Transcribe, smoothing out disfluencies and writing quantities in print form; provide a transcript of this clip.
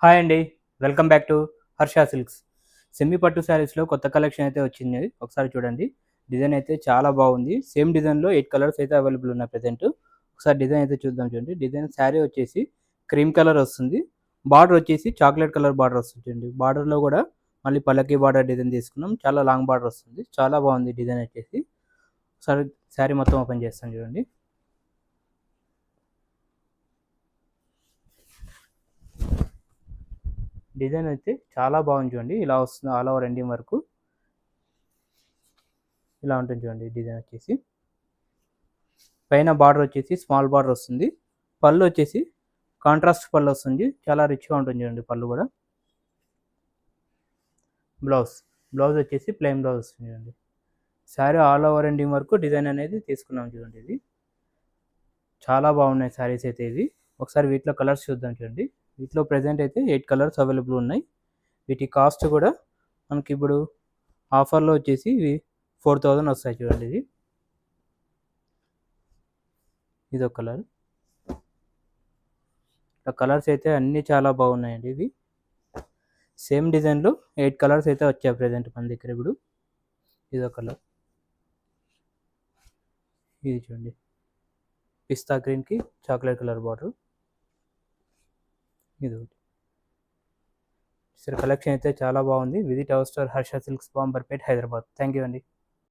Hi అండి. Welcome back to Harsha silks. Semi పట్టు శారీస్‌లో కొత్త కలెక్షన్ అయితే వచ్చింది. ఒకసారి చూడండి. డిజైన్ అయితే చాలా బాగుంది. సేమ్ డిజైన్‌లో 8 కలర్స్ అయితే అవైలబుల్ ఉన్నాయి ప్రెజెంట్. ఒకసారి డిజైన్ అయితే చూద్దాం చూడండి. డిజైన్ శారీ వచ్చేసి క్రీమ్ కలర్ వస్తుంది. బార్డర్ వచ్చేసి చాక్లెట్ కలర్ బార్డర్ వస్తుంది చూడండి. బార్డర్‌లో కూడా మళ్ళీ పల్లకి బార్డర్ డిజైన్ తీసుకున్నాం. చాలా లాంగ్ బార్డర్ వస్తుంది. చాలా బాగుంది డిజైన్ వచ్చేసి. ఒకసారి శారీ మొత్తం ఓపెన్ చేస్తాను చూడండి. డిజైన్ అయితే చాలా బాగుంది చూడండి. ఇలా వస్తుంది ఆల్ ఓవర్ ఎండింగ్ వరకు. ఇలా ఉంటుంది చూడండి డిజైన్ వచ్చేసి. పైన బార్డర్ వచ్చేసి స్మాల్ బార్డర్ వస్తుంది. పళ్ళు వచ్చేసి కాంట్రాస్ట్ పళ్ళు వస్తుంది. చాలా రిచ్గా ఉంటుంది చూడండి పళ్ళు కూడా. బ్లౌజ్ బ్లౌజ్ వచ్చేసి ప్లెయిన్ బ్లౌజ్ వస్తుంది చూడండి. శారీ ఆల్ ఓవర్ ఎండింగ్ వరకు డిజైన్ అనేది తీసుకున్నాం చూడండి. ఇది చాలా బాగున్నాయి శారీస్ అయితే. ఇది ఒకసారి వీటిలో కలర్స్ చూద్దాం చూడండి. వీటిలో ప్రెజెంట్ అయితే 8 కలర్స్ అవైలబుల్ ఉన్నాయి. వీటి కాస్ట్ కూడా మనకి ఇప్పుడు ఆఫర్లో వచ్చేసి ఇవి 4000 వస్తాయి చూడండి. ఇది ఒక కలర్. కలర్స్ అయితే అన్నీ చాలా బాగున్నాయండి. ఇది సేమ్ డిజైన్లో 8 కలర్స్ అయితే వచ్చాయి ప్రెజెంట్ మన దగ్గర ఇప్పుడు. ఇది ఒక కలర్. ఇది చూడండి పిస్తా గ్రీన్కి చాక్లెట్ కలర్ బార్డర్. ఇది ఒకటి. కలెక్షన్ అయితే చాలా బాగుంది. Visit our store Harsha silks, Bambarpet, Hyderabad. Thank you అండి.